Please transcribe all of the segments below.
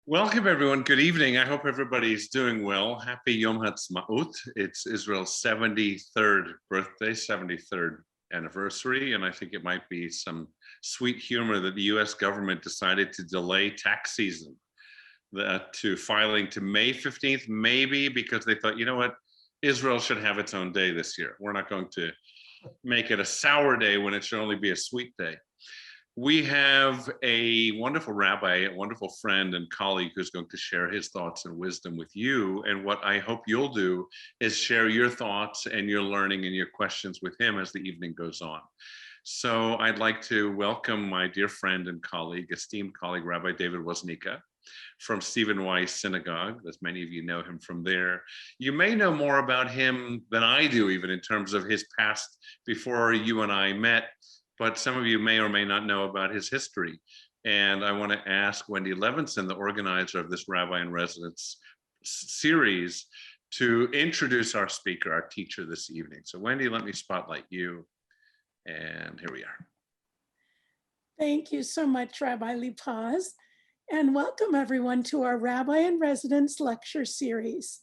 Welcome, everyone. Good evening. I hope everybody's doing well. Happy Yom Ha'atzmaut. It's Israel's 73rd birthday, 73rd anniversary, and I think it might be some sweet humor that the U.S. government decided to delay tax season to filing to May 15th, maybe because they thought, you know what, Israel should have its own day this year. We're not going to make it a sour day when it should only be a sweet day. We have a wonderful rabbi, a wonderful friend and colleague who's going to share his thoughts and wisdom with you. And what I hope you'll do is share your thoughts and your learning and your questions with him as the evening goes on. So I'd like to welcome my dear friend and colleague, esteemed colleague, Rabbi David Woznika from Stephen Weiss Synagogue, as many of you know him from there. You may know more about him than I do, even in terms of his past before you and I met. But some of you may or may not know about his history. And I want to ask Wendy Levinson, the organizer of this Rabbi in Residence series, to introduce our speaker, our teacher this evening. So Wendy, let me spotlight you. And here we are. Thank you so much, Rabbi Li-Paz. And welcome everyone to our Rabbi in Residence lecture series.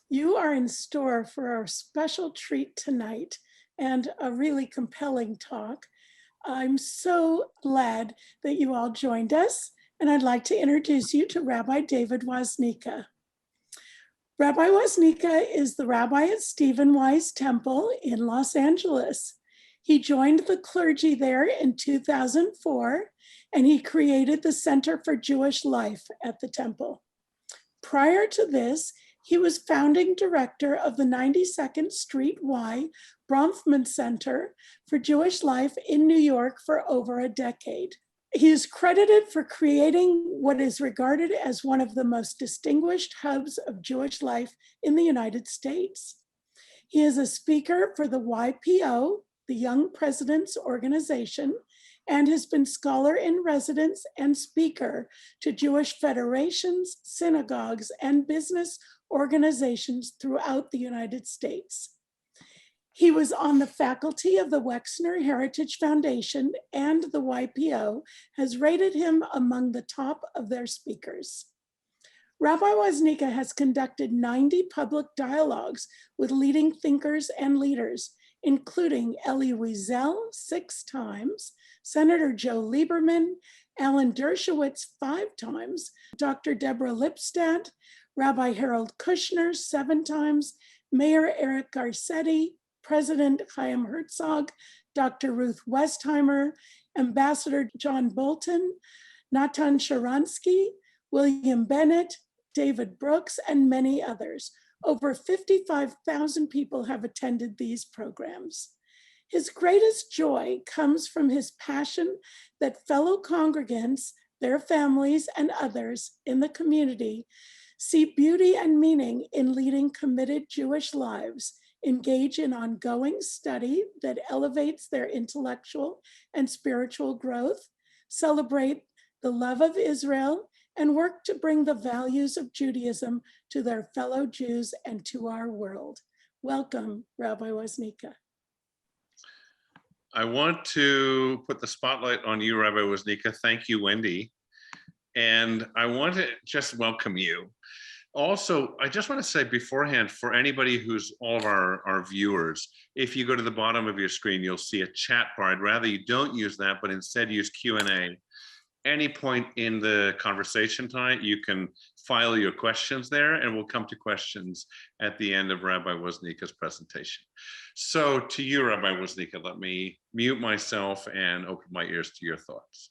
You are in store for a special treat tonight and a really compelling talk. I'm so glad that you all joined us, and I'd like to introduce you to Rabbi David Woznika. Rabbi Woznika is the rabbi at Stephen Weiss Temple in Los Angeles. He joined the clergy there in 2004, and he created the Center for Jewish Life at the temple. Prior to this, he was founding director of the 92nd Street Y Bronfman Center for Jewish Life in New York for over a decade. He is credited for creating what is regarded as one of the most distinguished hubs of Jewish life in the United States. He is a speaker for the YPO, the Young Presidents Organization, and has been scholar in residence and speaker to Jewish federations, synagogues, and business organizations throughout the United States. He was on the faculty of the Wexner Heritage Foundation, and the YPO has rated him among the top of their speakers. Rabbi Woznika has conducted 90 public dialogues with leading thinkers and leaders, including Elie Wiesel 6 times, Senator Joe Lieberman, Alan Dershowitz 5 times, Dr. Deborah Lipstadt, Rabbi Harold Kushner 7 times, Mayor Eric Garcetti, President Chaim Herzog, Dr. Ruth Westheimer, Ambassador John Bolton, Natan Sharansky, William Bennett, David Brooks, and many others. Over 55,000 people have attended these programs. His greatest joy comes from his passion that fellow congregants, their families, and others in the community see beauty and meaning in leading committed Jewish lives, engage in ongoing study that elevates their intellectual and spiritual growth, celebrate the love of Israel, and work to bring the values of Judaism to their fellow Jews and to our world. Welcome, Rabbi Woznika. I want to put the spotlight on you, Rabbi Woznika. Thank you, Wendy. And I want to just welcome you. Also, I just want to say beforehand, for anybody who's all of our viewers, if you go to the bottom of your screen, you'll see a chat bar. I'd rather you don't use that, but instead use Q&A. Any point in the conversation tonight, you can file your questions there, and we'll come to questions at the end of Rabbi Woznika's presentation. So to you, Rabbi Woznika, let me mute myself and open my ears to your thoughts.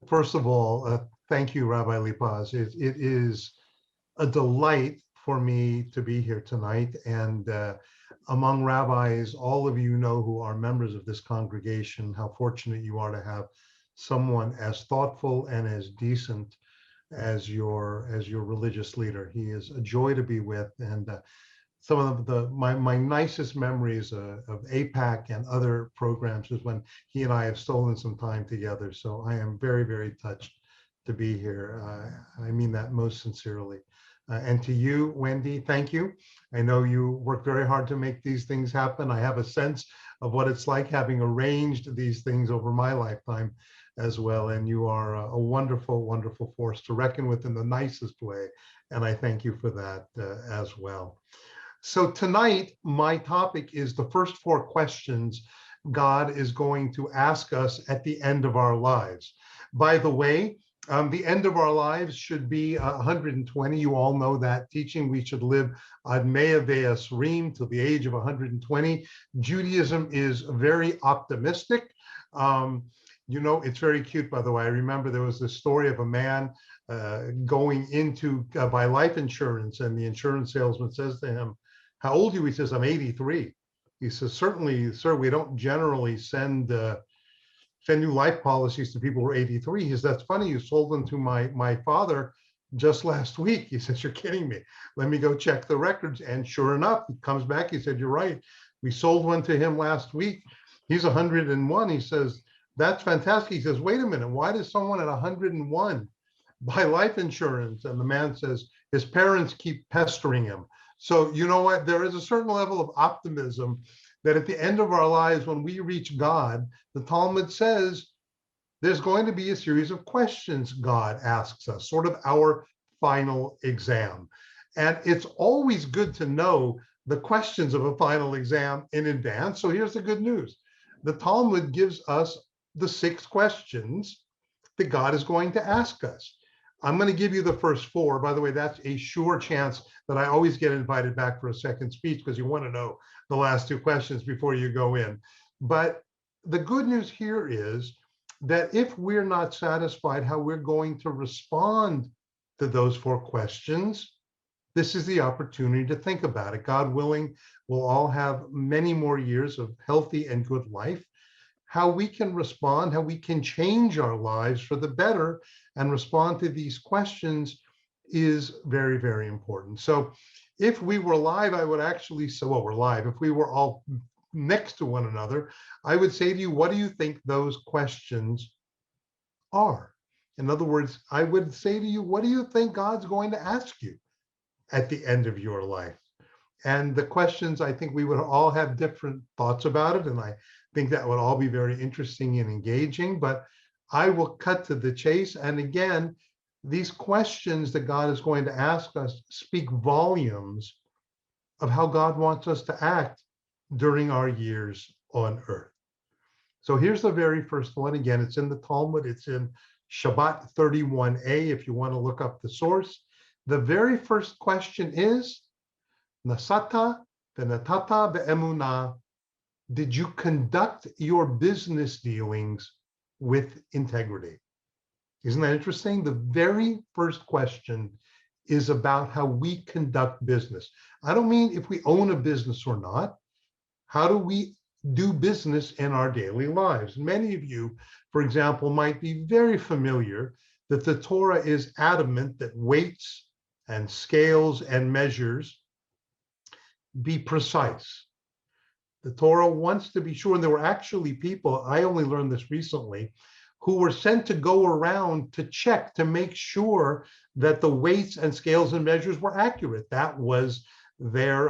First of all, thank you, Rabbi Li-Paz. It is a delight for me to be here tonight. And among rabbis, all of you know who are members of this congregation, how fortunate you are to have someone as thoughtful and as decent as your religious leader. He is a joy to be with. And some of my nicest memories of APAC and other programs is when he and I have stolen some time together. So I am very, very touched to be here. I mean that most sincerely. And to you, Wendy, thank you. I know you work very hard to make these things happen. I have a sense of what it's like having arranged these things over my lifetime. as well. And you are a wonderful, wonderful force to reckon with in the nicest way. And I thank you for that as well. So tonight, my topic is the first 4 questions God is going to ask us at the end of our lives. By the way, the end of our lives should be 120. You all know that teaching. We should live ad mea VOS till the age of 120. Judaism is very optimistic. You know, it's very cute, by the way. I remember there was this story of a man going into buy life insurance, and the insurance salesman says to him, "How old are you?" He says, "I'm 83. He says, "Certainly, sir, we don't generally send new life policies to people who are 83. He says, "That's funny. You sold them to my father just last week." He says, "You're kidding me. Let me go check the records." And sure enough, he comes back. He said, "You're right. We sold one to him last week. He's 101. He says, "That's fantastic." He says, "Wait a minute. Why does someone at 101 buy life insurance?" And the man says, "His parents keep pestering him." So you know what? There is a certain level of optimism that at the end of our lives, when we reach God, the Talmud says there's going to be a series of questions God asks us, sort of our final exam. And it's always good to know the questions of a final exam in advance. So here's the good news. The Talmud gives us the 6 questions that God is going to ask us. I'm going to give you the first 4. By the way, that's a sure chance that I always get invited back for a second speech because you want to know the last 2 questions before you go in. But the good news here is that if we're not satisfied how we're going to respond to those 4 questions, this is the opportunity to think about it. God willing, we'll all have many more years of healthy and good life. How we can respond, how we can change our lives for the better and respond to these questions is very, very important. So if we were live, I would actually say, well, we're live. If we were all next to one another, I would say to you, what do you think those questions are? In other words, I would say to you, what do you think God's going to ask you at the end of your life? And the questions, I think we would all have different thoughts about it. And I think that would all be very interesting and engaging, but I will cut to the chase. And again, these questions that God is going to ask us speak volumes of how God wants us to act during our years on earth. So here's the very first one. Again, it's in the Talmud. It's in Shabbat 31a, if you want to look up the source. The very first question is, Nasata v'natata be'emunah, did you conduct your business dealings with integrity? Isn't that interesting? The very first question is about how we conduct business. I don't mean if we own a business or not. How do we do business in our daily lives? Many of you, for example, might be very familiar that the Torah is adamant that weights and scales and measures be precise. The Torah wants to be sure, and there were actually people, I only learned this recently, who were sent to go around to check to make sure that the weights and scales and measures were accurate. That was their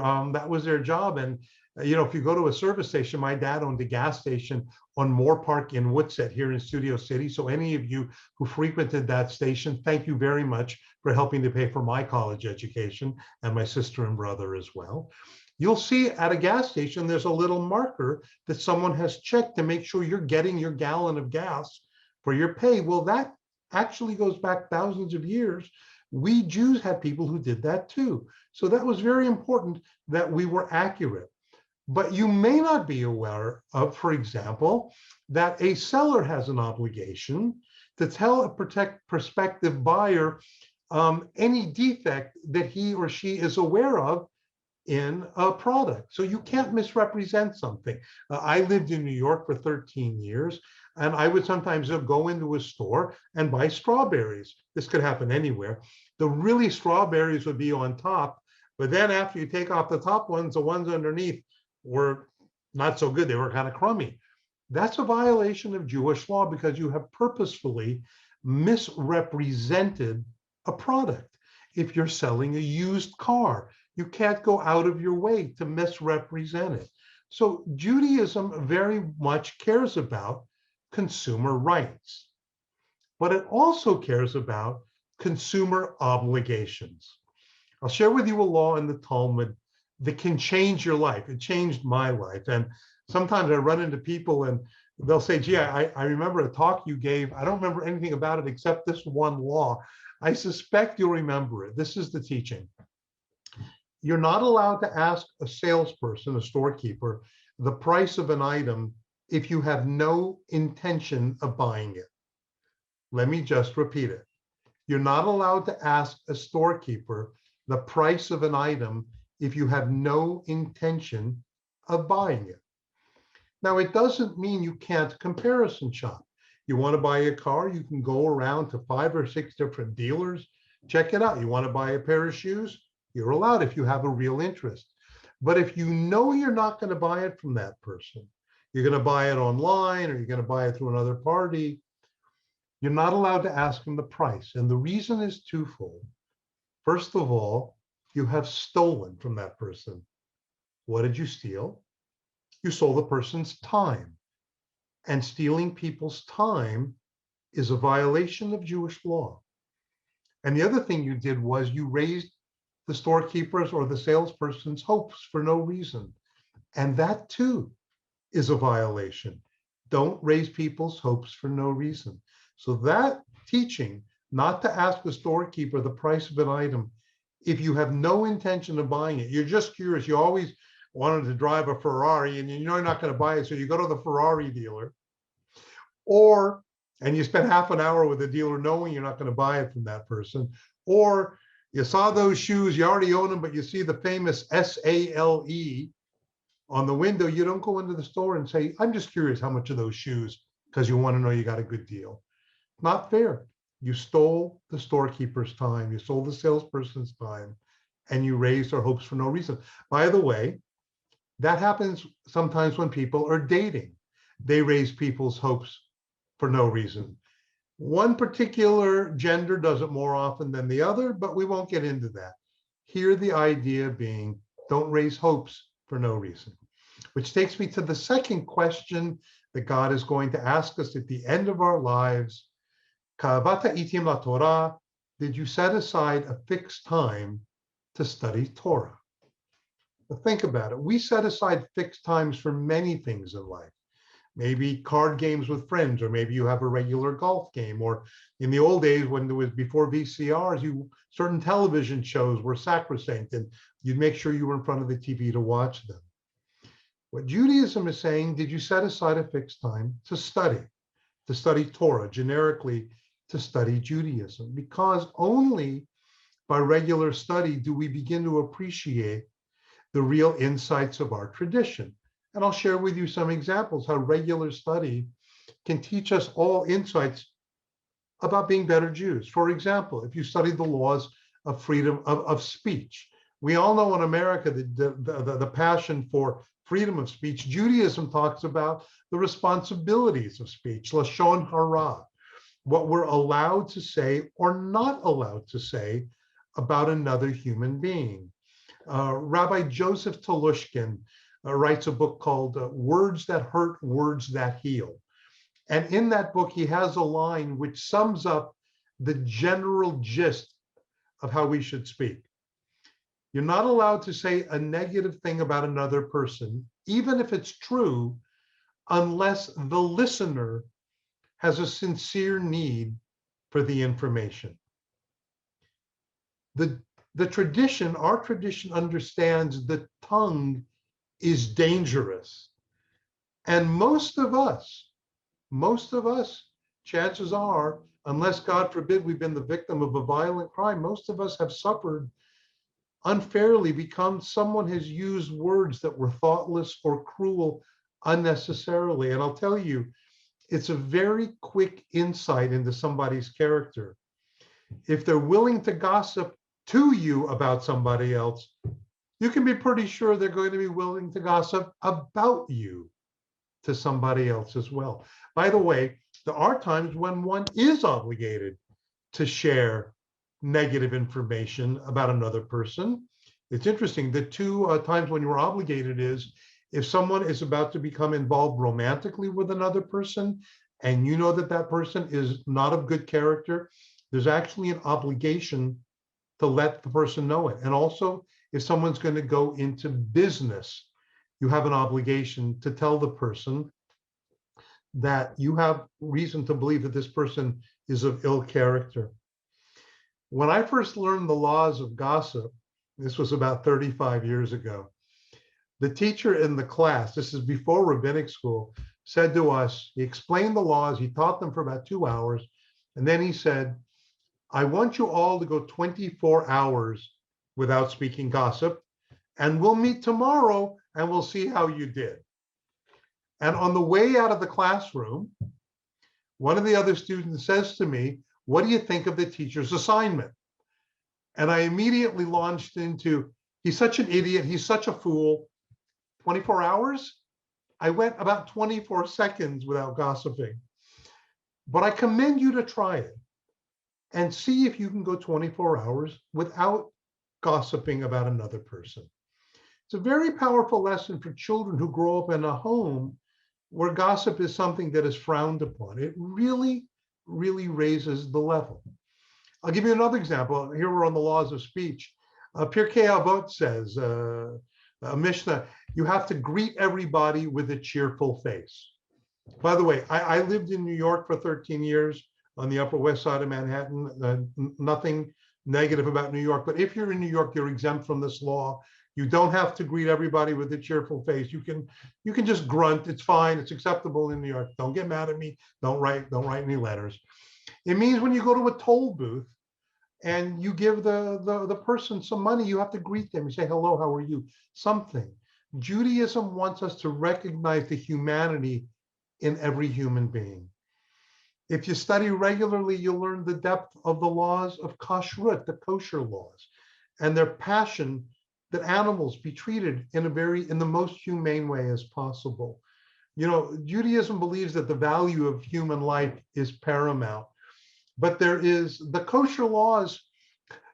job. And you know, if you go to a service station, my dad owned a gas station on Moore Park in Woodset here in Studio City. So any of you who frequented that station, thank you very much for helping to pay for my college education and my sister and brother as well. You'll see at a gas station, there's a little marker that someone has checked to make sure you're getting your gallon of gas for your pay. Well, that actually goes back thousands of years. We Jews had people who did that too. So that was very important that we were accurate. But you may not be aware of, for example, that a seller has an obligation to tell a prospective buyer any defect that he or she is aware of in a product. So you can't misrepresent something. I lived in New York for 13 years, and I would sometimes go into a store and buy strawberries. This could happen anywhere. The really strawberries would be on top, but then after you take off the top ones, the ones underneath were not so good. They were kind of crummy. That's a violation of Jewish law because you have purposefully misrepresented a product. If you're selling a used car, you can't go out of your way to misrepresent it. So Judaism very much cares about consumer rights. but it also cares about consumer obligations. I'll share with you a law in the Talmud that can change your life. It changed my life. And sometimes I run into people and they'll say, gee, I remember a talk you gave. I don't remember anything about it except this one law. I suspect you'll remember it. This is the teaching. You're not allowed to ask a salesperson, a storekeeper, the price of an item if you have no intention of buying it. Let me just repeat it. You're not allowed to ask a storekeeper the price of an item if you have no intention of buying it. Now, it doesn't mean you can't comparison shop. You want to buy a car, you can go around to 5 or 6 different dealers, check it out. You want to buy a pair of shoes? You're allowed if you have a real interest. But if you know you're not going to buy it from that person, you're going to buy it online or you're going to buy it through another party, you're not allowed to ask them the price. And the reason is twofold. First of all, you have stolen from that person. What did you steal? You stole the person's time. And stealing people's time is a violation of Jewish law. And the other thing you did was you raised the storekeeper's or the salesperson's hopes for no reason. And that too is a violation. Don't raise people's hopes for no reason. So that teaching, not to ask the storekeeper the price of an item if you have no intention of buying it, you're just curious, you always wanted to drive a Ferrari and you know you're not going to buy it, so you go to the Ferrari dealer, and you spend half an hour with the dealer knowing you're not going to buy it from that person, or you saw those shoes, you already own them, but you see the famous SALE on the window. You don't go into the store and say, I'm just curious how much of those shoes, because you want to know you got a good deal. Not fair. You stole the storekeeper's time, you stole the salesperson's time, and you raised their hopes for no reason. By the way, that happens sometimes when people are dating. They raise people's hopes for no reason. One particular gender does it more often than the other, but we won't get into that. Here, the idea being, don't raise hopes for no reason. Which takes me to the second question that God is going to ask us at the end of our lives. Ka'avata itim la Torah, did you set aside a fixed time to study Torah? But think about it. We set aside fixed times for many things in life. Maybe card games with friends, or maybe you have a regular golf game, or in the old days when there was before VCRs, certain television shows were sacrosanct and you'd make sure you were in front of the TV to watch them. What Judaism is saying, did you set aside a fixed time to study Torah, generically to study Judaism? Because only by regular study do we begin to appreciate the real insights of our tradition. And I'll share with you some examples how regular study can teach us all insights about being better Jews. For example, if you study the laws of freedom of speech, we all know in America the passion for freedom of speech. Judaism talks about the responsibilities of speech, lashon hara, what we're allowed to say or not allowed to say about another human being. Rabbi Joseph Telushkin writes a book called Words That Hurt, Words That Heal. And in that book, he has a line which sums up the general gist of how we should speak. You're not allowed to say a negative thing about another person, even if it's true, unless the listener has a sincere need for the information. The tradition, our tradition, understands the tongue is dangerous. And most of us, chances are, unless God forbid we've been the victim of a violent crime, most of us have suffered unfairly, become someone has used words that were thoughtless or cruel unnecessarily. And I'll tell you, it's a very quick insight into somebody's character. If they're willing to gossip to you about somebody else, you can be pretty sure they're going to be willing to gossip about you to somebody else as well. By the way, there are times when one is obligated to share negative information about another person. It's interesting. The two times when you're obligated is if someone is about to become involved romantically with another person, and you know that that person is not of good character, there's actually an obligation to let the person know it. And also, if someone's going to go into business, you have an obligation to tell the person that you have reason to believe that this person is of ill character. When I first learned the laws of gossip, this was about 35 years ago, the teacher in the class, this is before rabbinic school, said to us, he explained the laws, he taught them for about 2 hours, and then he said, I want you all to go 24 hours without speaking gossip, and we'll meet tomorrow and we'll see how you did. And on the way out of the classroom, one of the other students says to me, what do you think of the teacher's assignment? And I immediately launched into, he's such an idiot, he's such a fool. 24 hours? I went about 24 seconds without gossiping. But I commend you to try it and see if you can go 24 hours without gossiping about another person. It's a very powerful lesson for children who grow up in a home where gossip is something that is frowned upon. It really, really raises the level. I'll give you another example. Here we're on the laws of speech. Pirkei Avot says, a Mishnah, you have to greet everybody with a cheerful face. By the way, I lived in New York for 13 years on the Upper West Side of Manhattan. Nothing negative about New York, but if you're in New York, you're exempt from this law. You don't have to greet everybody with a cheerful face. You can just grunt. It's fine. It's acceptable in New York. Don't get mad at me. Don't write any letters. It means when you go to a toll booth and you give the person some money, you have to greet them. You say, hello, how are you? Something. Judaism wants us to recognize the humanity in every human being. If you study regularly, you'll learn the depth of the laws of kashrut, the kosher laws, and their passion that animals be treated in the most humane way as possible. You know, Judaism believes that the value of human life is paramount, but there is the kosher laws.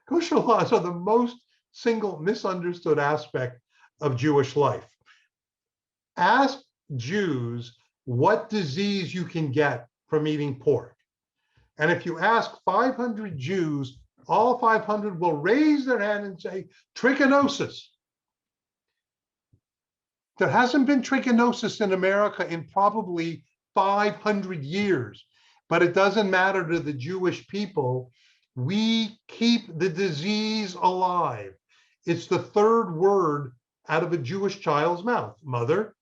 Kosher laws are the most single misunderstood aspect of Jewish life. Ask Jews what disease you can get from eating pork. And if you ask 500 Jews, all 500 will raise their hand and say, trichinosis. There hasn't been trichinosis in America in probably 500 years, but it doesn't matter to the Jewish people. We keep the disease alive. It's the third word out of a Jewish child's mouth. Mother,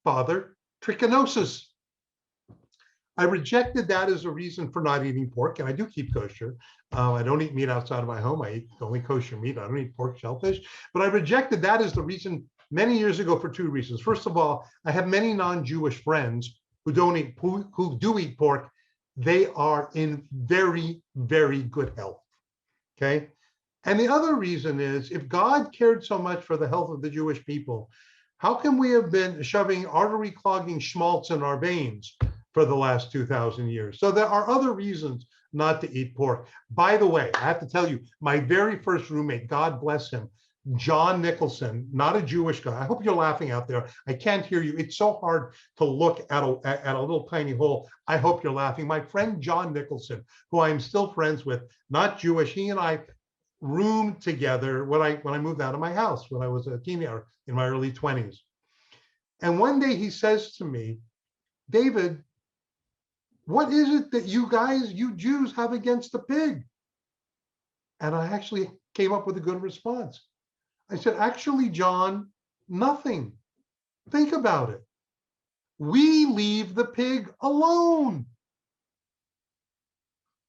father, trichinosis. I rejected that as a reason for not eating pork, and I do keep kosher. I don't eat meat outside of my home. I eat only kosher meat. I don't eat pork, shellfish. But I rejected that as the reason many years ago for two reasons. First of all, I have many non-Jewish friends who do eat pork. They are in very, very good health. Okay. And the other reason is, if God cared so much for the health of the Jewish people, how can we have been shoving artery clogging schmaltz in our veins for the last 2,000 years? So there are other reasons not to eat pork. By the way, I have to tell you, my very first roommate, God bless him, John Nicholson, not a Jewish guy. I hope you're laughing out there. I can't hear you. It's so hard to look at a little tiny hole. I hope you're laughing. My friend John Nicholson, who I'm still friends with, not Jewish, he and I roomed together when I moved out of my house when I was a teenager in my early 20s. And one day he says to me, David, what is it that you Jews have against the pig? And I actually came up with a good response. I said, actually, John, nothing. Think about it. We leave the pig alone.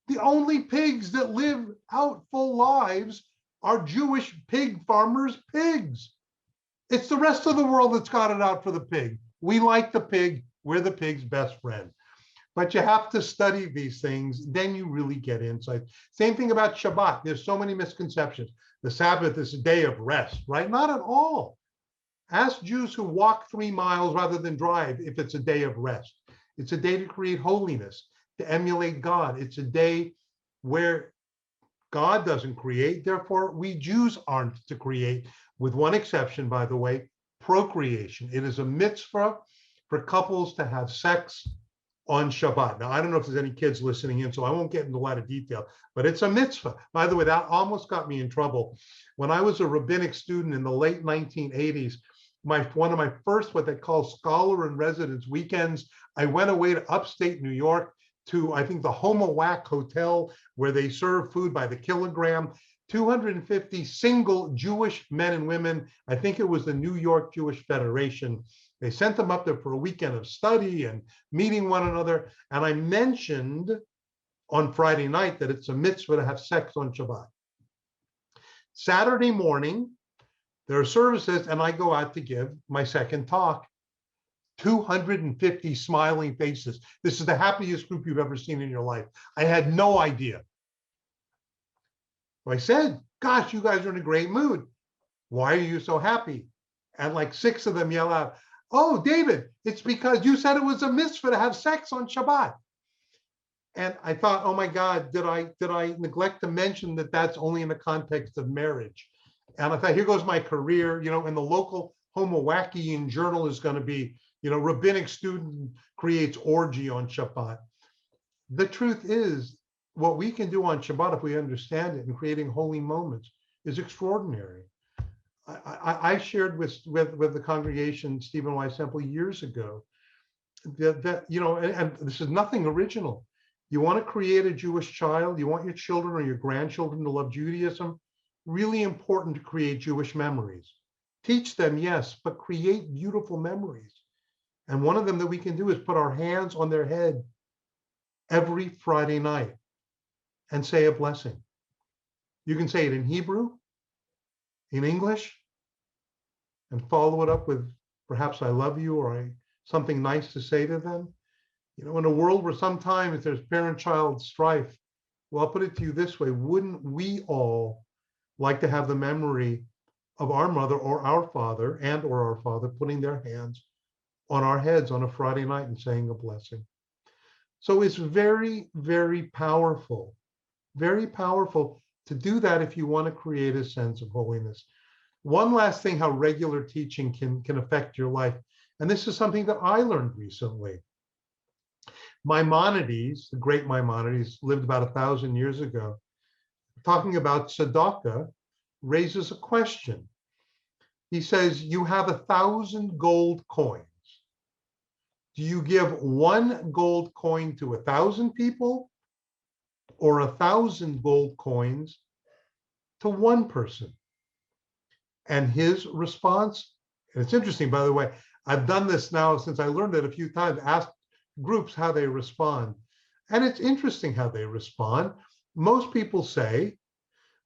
The only pigs that live out full lives are Jewish pig farmers' pigs. It's the rest of the world that's got it out for the pig. We like the pig. We're the pig's best friend. But you have to study these things, then you really get insight. Same thing about Shabbat. There's so many misconceptions. The Sabbath is a day of rest, right? Not at all. Ask Jews who walk 3 miles rather than drive if it's a day of rest. It's a day to create holiness, to emulate God. It's a day where God doesn't create, therefore we Jews aren't to create, with one exception, by the way, procreation. It is a mitzvah for couples to have sex on Shabbat. Now, I don't know if there's any kids listening in, so I won't get into a lot of detail, but it's a mitzvah. By the way, that almost got me in trouble. When I was a rabbinic student in the late 1980s, one of my first, what they call scholar in residence weekends, I went away to upstate New York to, I think, the Homowack Hotel, where they serve food by the kilogram. 250 single Jewish men and women. I think it was the New York Jewish Federation. They sent them up there for a weekend of study and meeting one another. And I mentioned on Friday night that it's a mitzvah to have sex on Shabbat. Saturday morning, there are services, and I go out to give my second talk. 250 smiling faces. This is the happiest group you've ever seen in your life. I had no idea. I said, gosh, you guys are in a great mood. Why are you so happy? And like 6 of them yell out, oh, David, it's because you said it was a mitzvah to have sex on Shabbat. And I thought, oh my God, did I neglect to mention that that's only in the context of marriage? And I thought, here goes my career, in the local Homowackian journal is going to be, rabbinic student creates orgy on Shabbat. The truth is, what we can do on Shabbat, if we understand it, in creating holy moments, is extraordinary. I shared with the congregation, Stephen Y. Semple, years ago, that and this is nothing original. You want to create a Jewish child, you want your children or your grandchildren to love Judaism, really important to create Jewish memories. Teach them, yes, but create beautiful memories. And one of them that we can do is put our hands on their head every Friday night and say a blessing. You can say it in Hebrew, in English, and follow it up with perhaps I love you or something nice to say to them. In a world where sometimes there's parent-child strife, well, I'll put it to you this way, wouldn't we all like to have the memory of our mother or our father putting their hands on our heads on a Friday night and saying a blessing? So it's very, very powerful to do that if you want to create a sense of holiness. One last thing, how regular teaching can affect your life. And this is something that I learned recently. Maimonides, the great Maimonides, lived about 1,000 years ago, talking about tzedakah, raises a question. He says, you have 1,000 gold coins. Do you give 1 gold coin to 1,000 people or 1,000 gold coins to 1 person? And his response, and it's interesting, by the way, I've done this now since I learned it a few times, asked groups how they respond. And it's interesting how they respond. Most people say,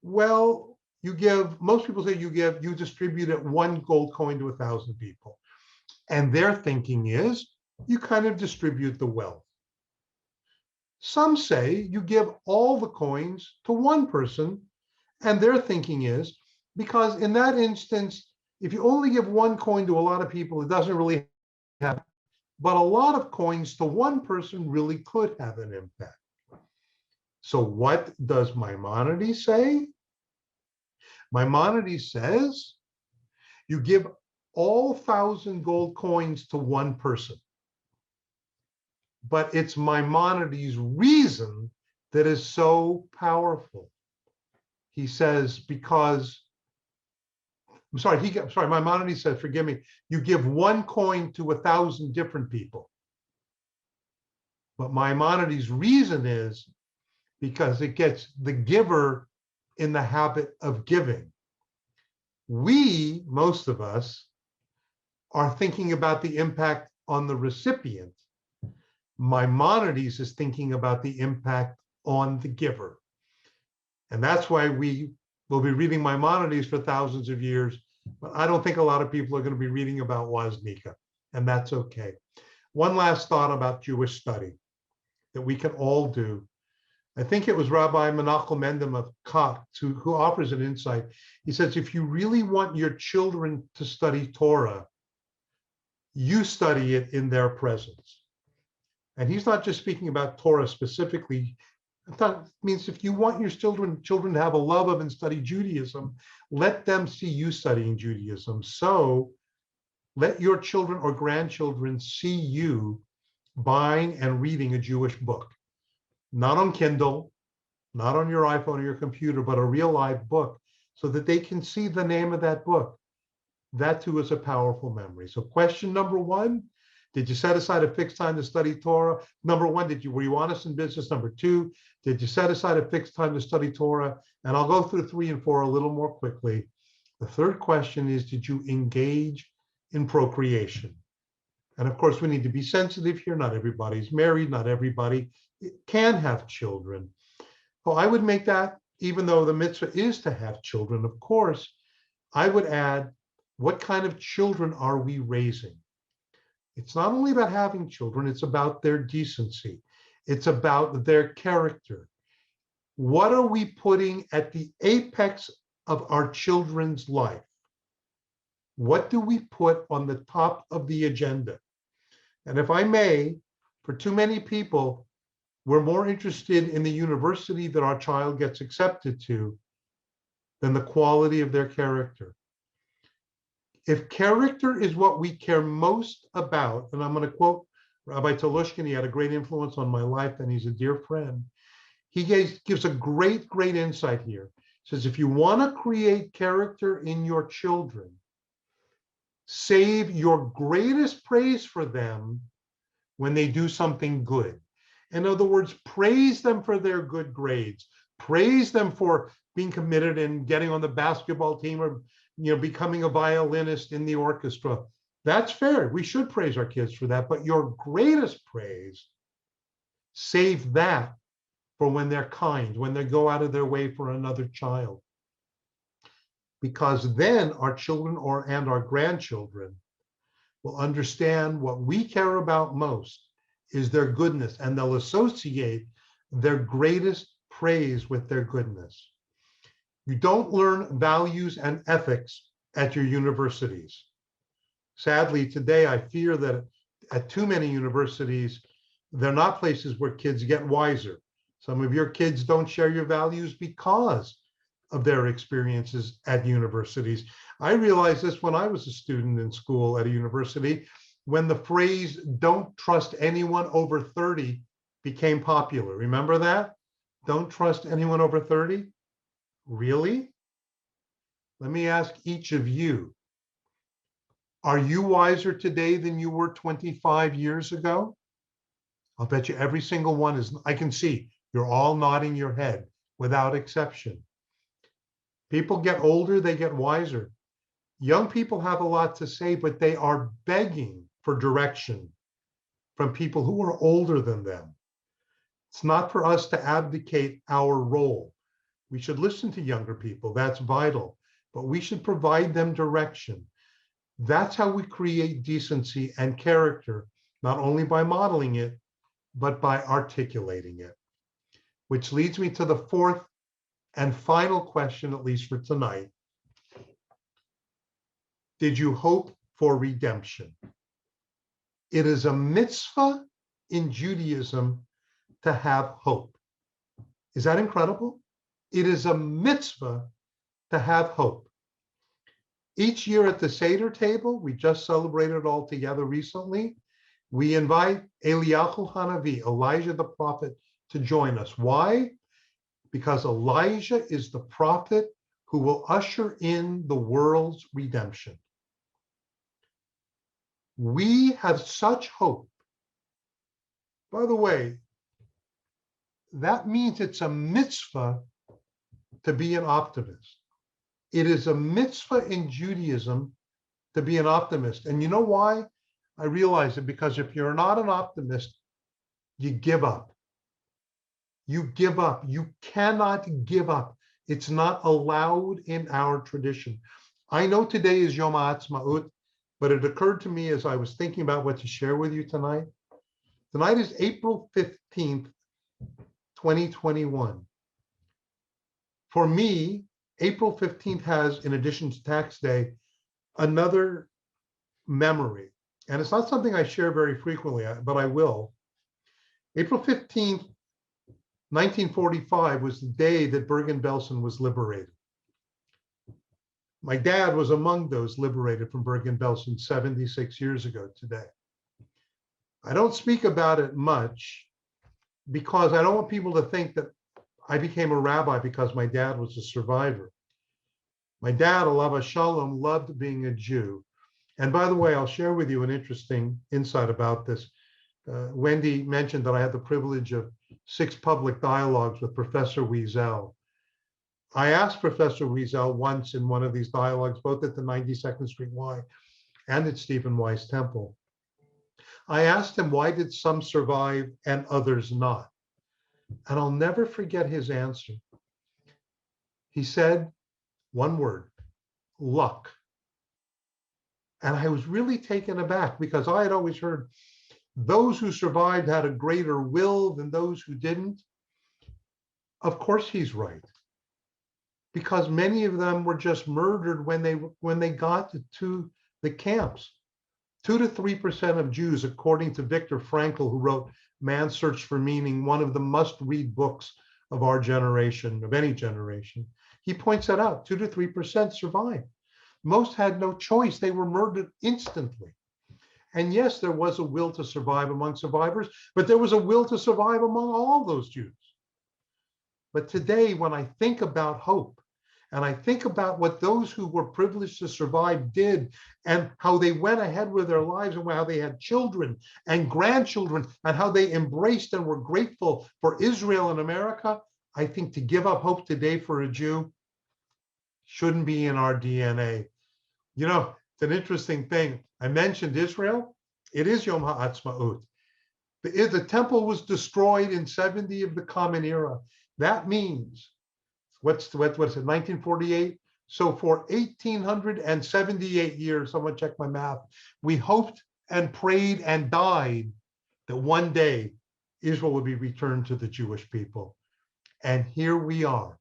well, you distribute it 1 gold coin to 1,000 people. And their thinking is, you kind of distribute the wealth. Some say you give all the coins to 1 person, and their thinking is, because in that instance, if you only give 1 coin to a lot of people, it doesn't really have, but a lot of coins to 1 person really could have an impact. So what does Maimonides say? Maimonides says, you give all 1,000 gold coins to 1 person. But it's Maimonides' reason that is so powerful. He says, Maimonides says, forgive me, you give 1 coin to 1,000 different people. But Maimonides' reason is because it gets the giver in the habit of giving. We, most of us, are thinking about the impact on the recipient. Maimonides is thinking about the impact on the giver. And that's why we will be reading Maimonides for thousands of years, but I don't think a lot of people are going to be reading about Woznika, and that's okay. One last thought about Jewish study that we can all do. I think it was Rabbi Menachem Mendel of Koch who offers an insight. He says, if you really want your children to study Torah, you study it in their presence. And he's not just speaking about Torah specifically. It means if you want your children to have a love of and study Judaism, let them see you studying Judaism. So let your children or grandchildren see you buying and reading a Jewish book, not on Kindle, not on your iPhone or your computer, but a real live book, so that they can see the name of that book. That too is a powerful memory. So question number one, did you set aside a fixed time to study Torah? Number one, were you honest in business? Number two, did you set aside a fixed time to study Torah? And I'll go through 3 and 4 a little more quickly. The third question is, did you engage in procreation? And of course, we need to be sensitive here. Not everybody's married. Not everybody can have children. Well, I would make that, even though the mitzvah is to have children, of course, I would add, what kind of children are we raising? It's not only about having children, it's about their decency. It's about their character. What are we putting at the apex of our children's life? What do we put on the top of the agenda? And if I may, for too many people, we're more interested in the university that our child gets accepted to than the quality of their character. If character is what we care most about, and I'm going to quote Rabbi Tolushkin, he had a great influence on my life, and he's a dear friend. He gives a great, great insight here. He says, if you want to create character in your children, save your greatest praise for them when they do something good. In other words, praise them for their good grades. Praise them for being committed and getting on the basketball team, or becoming a violinist in the orchestra. That's fair. We should praise our kids for that. But your greatest praise, save that for when they're kind, when they go out of their way for another child. Because then our children and our grandchildren will understand what we care about most is their goodness, and they'll associate their greatest praise with their goodness. You don't learn values and ethics at your universities. Sadly, today, I fear that at too many universities, they're not places where kids get wiser. Some of your kids don't share your values because of their experiences at universities. I realized this when I was a student in school at a university, when the phrase, don't trust anyone over 30 became popular. Remember that? Don't trust anyone over 30? Really? Let me ask each of you, are you wiser today than you were 25 years ago? I'll bet you every single one is. I can see you're all nodding your head without exception. People get older, they get wiser. Young people have a lot to say, but they are begging for direction from people who are older than them. It's not for us to abdicate our role. We should listen to younger people, that's vital, but we should provide them direction. That's how we create decency and character, not only by modeling it, but by articulating it. Which leads me to the fourth and final question, at least for tonight. Did you hope for redemption? It is a mitzvah in Judaism to have hope. Is that incredible? It is a mitzvah to have hope. Each year at the Seder table, we just celebrated all together recently, we invite Eliyahu Hanavi, Elijah the prophet, to join us. Why? Because Elijah is the prophet who will usher in the world's redemption. We have such hope. By the way, that means it's a mitzvah to be an optimist. It is a mitzvah in Judaism to be an optimist. And you know why? I realize it because if you're not an optimist, you give up. You give up. You cannot give up. It's not allowed in our tradition. I know today is Yom HaAtzmaut, but it occurred to me as I was thinking about what to share with you tonight. Tonight is April 15th, 2021. For me, April 15th has, in addition to tax day, another memory. And it's not something I share very frequently, but I will. April 15th, 1945 was the day that Bergen-Belsen was liberated. My dad was among those liberated from Bergen-Belsen 76 years ago today. I don't speak about it much because I don't want people to think that I became a rabbi because my dad was a survivor. My dad, alav shalom, loved being a Jew. And by the way, I'll share with you an interesting insight about this. Wendy mentioned that I had the privilege of 6 public dialogues with Professor Wiesel. I asked Professor Wiesel once in one of these dialogues, both at the 92nd Street Y and at Stephen Weiss Temple. I asked him, why did some survive and others not? And I'll never forget his answer. He said one word, luck. And I was really taken aback because I had always heard those who survived had a greater will than those who didn't. Of course he's right, because many of them were just murdered when they got to the camps. 2 to 3% of Jews, according to Viktor Frankl, who wrote Man's Search for Meaning, one of the must-read books of our generation, of any generation, he points that out. 2 to 3% survived. Most had no choice. They were murdered instantly. And yes, there was a will to survive among survivors, but there was a will to survive among all those Jews. But today, when I think about hope, and I think about what those who were privileged to survive did, and how they went ahead with their lives, and how they had children and grandchildren, and how they embraced and were grateful for Israel and America, I think to give up hope today for a Jew shouldn't be in our DNA. You know, it's an interesting thing. I mentioned Israel. It is Yom HaAtzmaut. The temple was destroyed in 70 of the Common Era. That means, what's it, 1948? So for 1878 years, someone check my math, we hoped and prayed and died that one day Israel would be returned to the Jewish people. And here we are.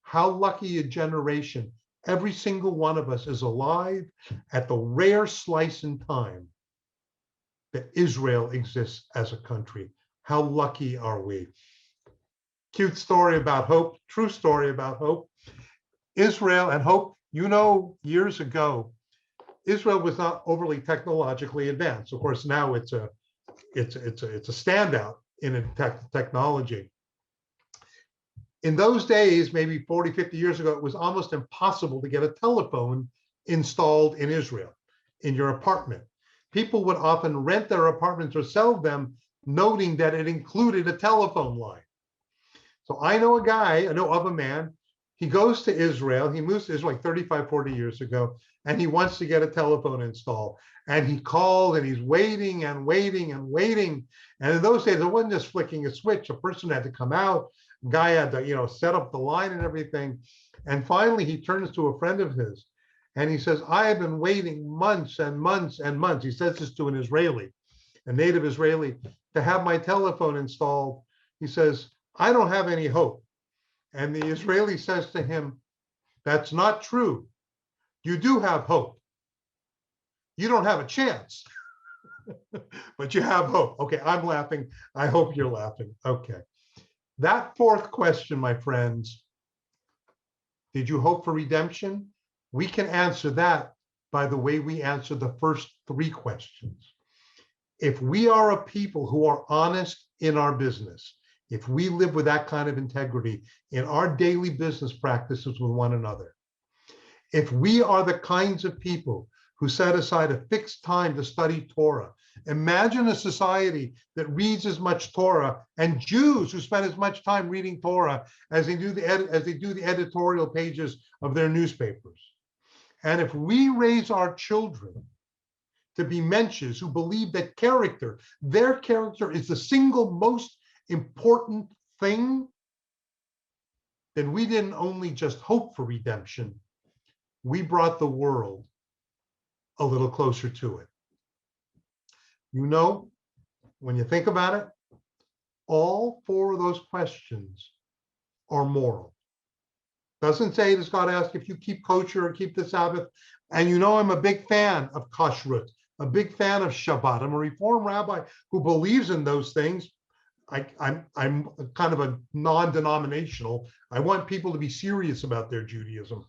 How lucky a generation. Every single one of us is alive at the rare slice in time that Israel exists as a country. How lucky are we? Cute story about hope, true story about hope. Israel and hope, you know, years ago, Israel was not overly technologically advanced. Of course, now it's a standout in technology. In those days, maybe 40, 50 years ago, it was almost impossible to get a telephone installed in Israel, in your apartment. People would often rent their apartments or sell them, noting that it included a telephone line. So I know of a man, he goes to Israel, he moves to Israel like 35, 40 years ago, and he wants to get a telephone installed. And he called and he's waiting and waiting and waiting. And in those days, it wasn't just flicking a switch. A person had to come out, guy had to, set up the line and everything. And finally, he turns to a friend of his and he says, I have been waiting months and months and months. He says this to an Israeli, a native Israeli, to have my telephone installed. He says, I don't have any hope. And the Israeli says to him, that's not true. You do have hope. You don't have a chance, but you have hope. Okay, I'm laughing. I hope you're laughing. Okay. That fourth question, my friends, did you hope for redemption? We can answer that by the way we answer the first 3 questions. If we are a people who are honest in our business, if we live with that kind of integrity in our daily business practices with one another, if we are the kinds of people who set aside a fixed time to study Torah, imagine a society that reads as much Torah and Jews who spend as much time reading Torah as they do the editorial pages of their newspapers. And if we raise our children to be mensches who believe that their character is the single most important thing, then we didn't only just hope for redemption, we brought the world a little closer to it. When you think about it, all 4 of those questions are moral. Doesn't say does God ask if you keep kosher or keep the Sabbath. And I'm a big fan of kashrut, a big fan of Shabbat. I'm a Reform rabbi who believes in those things. I'm kind of a non-denominational. I want people to be serious about their Judaism.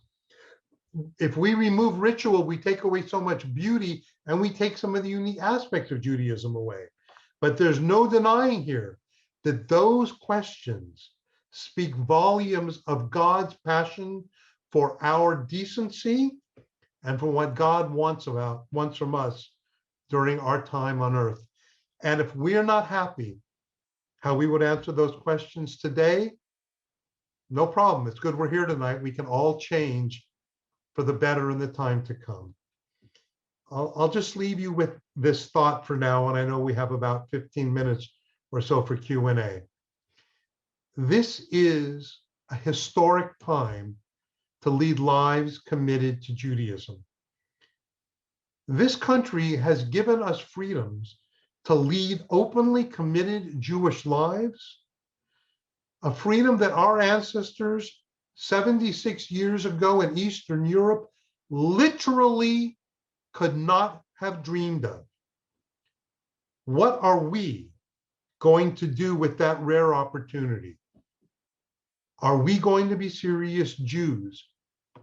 if we remove ritual, we take away so much beauty and we take some of the unique aspects of Judaism away. But there's no denying here that those questions speak volumes of God's passion for our decency and for what God wants from us during our time on earth. And if we're not happy how we would answer those questions today, no problem. It's good we're here tonight. We can all change for the better in the time to come. I'll just leave you with this thought for now, and I know we have about 15 minutes or so for Q&A. This is a historic time to lead lives committed to Judaism. This country has given us freedoms to lead openly committed Jewish lives, a freedom that our ancestors 76 years ago in Eastern Europe literally could not have dreamed of. What are we going to do with that rare opportunity? Are we going to be serious Jews?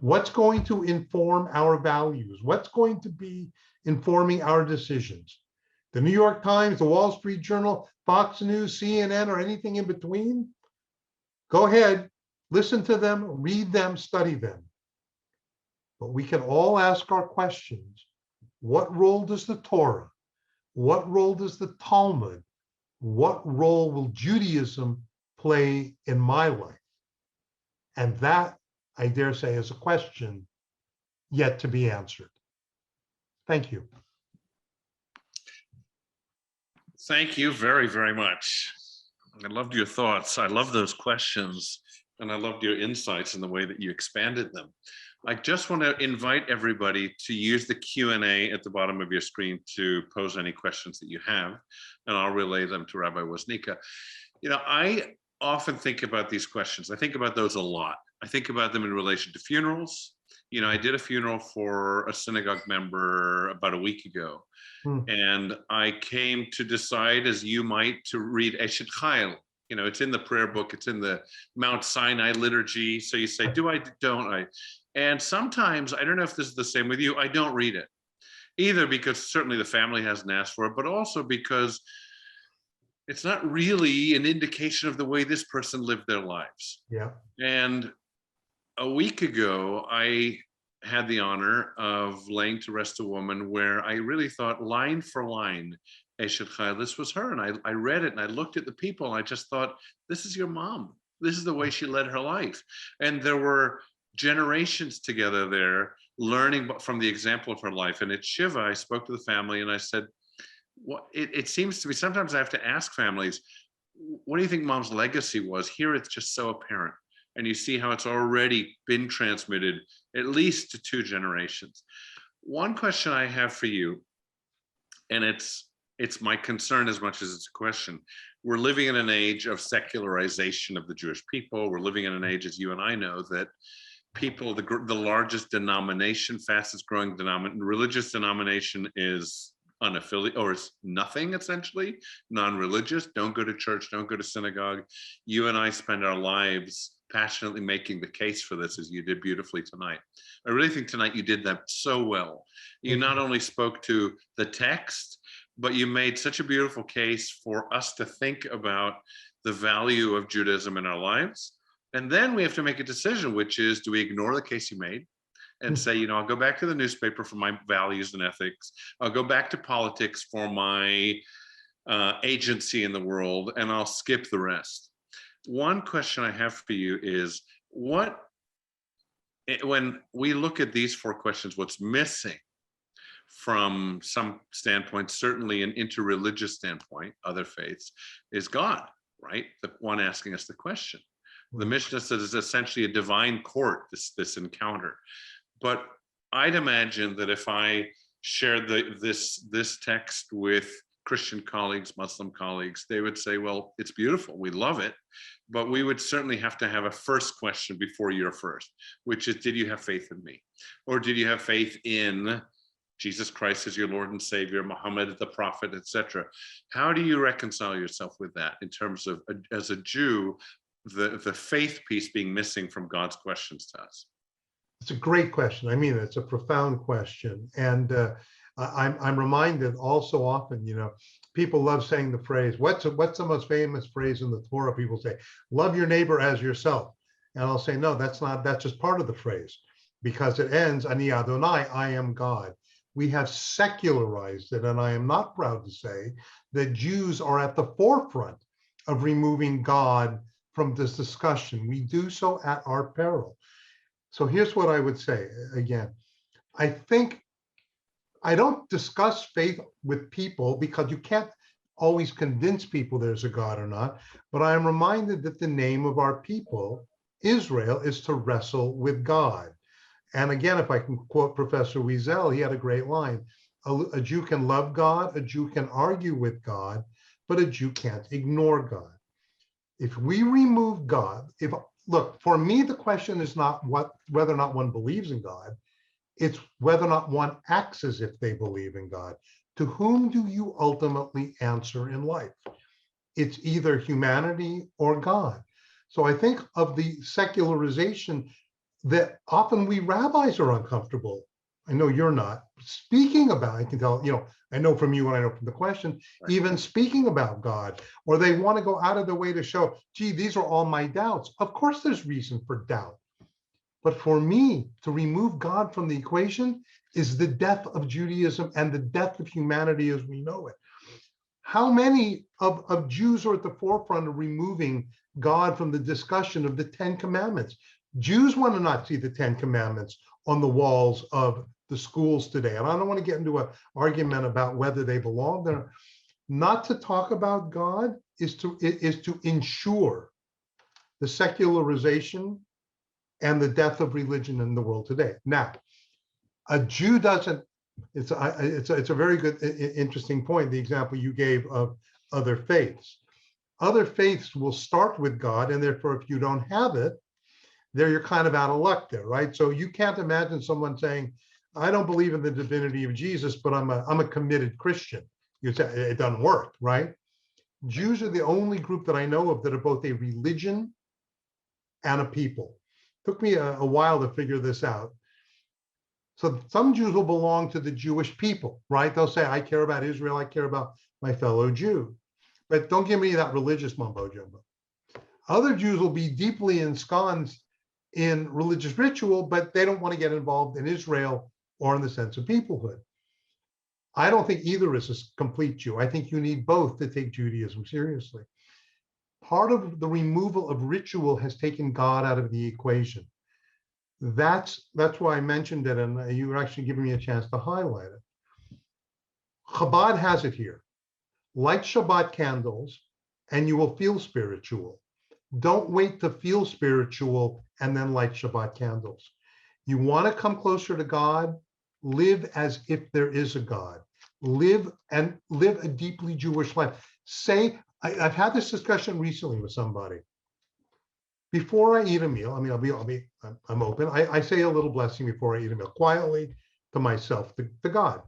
What's going to inform our values? What's going to be informing our decisions? The New York Times, the Wall Street Journal, Fox News, CNN, or anything in between? Go ahead, listen to them, read them, study them. But we can all ask our questions. What role does the Torah? What role does the Talmud? What role will Judaism play in my life? And that, I dare say, is a question yet to be answered. Thank you. Thank you very, very much. I loved your thoughts. I love those questions, and I loved your insights and the way that you expanded them. I just want to invite everybody to use the Q&A at the bottom of your screen to pose any questions that you have, and I'll relay them to Rabbi Woznica. You know, I often think about these questions. I think about those a lot. I think about them in relation to funerals. You know, I did a funeral for a synagogue member about a week ago, and I came to decide, as you might, to read Eshet Chayil. You know, it's in the prayer book, it's in the Mount Sinai liturgy. So you say, do I, don't I? And sometimes, I don't know if this is the same with you, I don't read it. Either because certainly the family hasn't asked for it, but also because it's not really an indication of the way this person lived their lives. Yeah. And a week ago, I had the honor of laying to rest a woman where I really thought line for line, Eshet Chayil, this was her. And I read it and I looked at the people and I just thought, this is your mom. This is the way she led her life. And there were generations together there learning from the example of her life. And at Shiva, I spoke to the family and I said, well, it seems to be, sometimes I have to ask families, what do you think mom's legacy was? Here it's just so apparent. And you see how it's already been transmitted at least to 2 generations. One question I have for you, and it's my concern as much as it's a question. We're living in an age of secularization of the Jewish people. We're living in an age, as you and I know, that people, the largest denomination, fastest growing religious denomination is unaffiliated, or is nothing, essentially, non-religious, don't go to church, don't go to synagogue. You and I spend our lives passionately making the case for this, as you did beautifully tonight. I really think tonight you did that so well. You not only spoke to the text, but you made such a beautiful case for us to think about the value of Judaism in our lives. And then we have to make a decision, which is, do we ignore the case you made and say, you know, I'll go back to the newspaper for my values and ethics. I'll go back to politics for my agency in the world, and I'll skip the rest. One question I have for you is, when we look at these 4 questions, what's missing from some standpoints, certainly an interreligious standpoint, other faiths, is God, right? The one asking us the question. The Mishnah says it's essentially a divine court, this encounter. But I'd imagine that if I shared this text with Christian colleagues, Muslim colleagues, they would say, well, it's beautiful, we love it, but we would certainly have to have a first question before your first, which is, did you have faith in me? Or did you have faith in Jesus Christ as your Lord and Savior, Muhammad the prophet, etc.? How do you reconcile yourself with that in terms of, as a Jew, the faith piece being missing from God's questions to us? It's a great question. I mean, it's a profound question. And I'm reminded all so often, people love saying the phrase, what's the most famous phrase in the Torah? People say, love your neighbor as yourself. And I'll say, no, that's just part of the phrase, because it ends, Ani Adonai, I am God. We have secularized it, and I am not proud to say that Jews are at the forefront of removing God from this discussion. We do so at our peril. So here's what I would say. Again, I think I don't discuss faith with people because you can't always convince people there's a God or not, but I am reminded that the name of our people, Israel, is to wrestle with God. And again, if I can quote Professor Wiesel, he had a great line. A Jew can love God, a Jew can argue with God, but a Jew can't ignore God. If we remove God, look, for me, the question is not whether or not one believes in God, it's whether or not one acts as if they believe in God. To whom do you ultimately answer in life? It's either humanity or God. So I think of the secularization that often we rabbis are uncomfortable. I know you're not speaking about, I can tell, I know from you and I know from the question, Right. even speaking about God, or they want to go out of their way to show, gee, these are all my doubts. Of course, there's reason for doubt. But for me, to remove God from the equation is the death of Judaism and the death of humanity as we know it. How many of Jews are at the forefront of removing God from the discussion of the 10 Commandments? Jews want to not see the 10 Commandments on the walls of the schools today. And I don't want to get into an argument about whether they belong there. Not to talk about God is to ensure the secularization and the death of religion in the world today. Now, a Jew doesn't, it's a very good, interesting point, the example you gave of other faiths. Other faiths will start with God, and therefore, if you don't have it, there you're kind of out of luck there, right? So you can't imagine someone saying, I don't believe in the divinity of Jesus, but I'm a committed Christian. You say it doesn't work, right? Jews are the only group that I know of that are both a religion and a people. Took me a while to figure this out. So some Jews will belong to the Jewish people, right? They'll say, I care about Israel, I care about my fellow Jew. But don't give me that religious mumbo jumbo. Other Jews will be deeply ensconced in religious ritual, but they don't want to get involved in Israel or in the sense of peoplehood. I don't think either is a complete Jew. I think you need both to take Judaism seriously. Part of the removal of ritual has taken God out of the equation. That's why I mentioned it, and you were actually giving me a chance to highlight it. Chabad has it here. Light Shabbat candles, and you will feel spiritual. Don't wait to feel spiritual and then light Shabbat candles. You want to come closer to God, live as if there is a God. Live a deeply Jewish life. I've had this discussion recently with somebody. Before I eat a meal, I mean, I'm open. I say a little blessing before I eat a meal, quietly to myself, to God.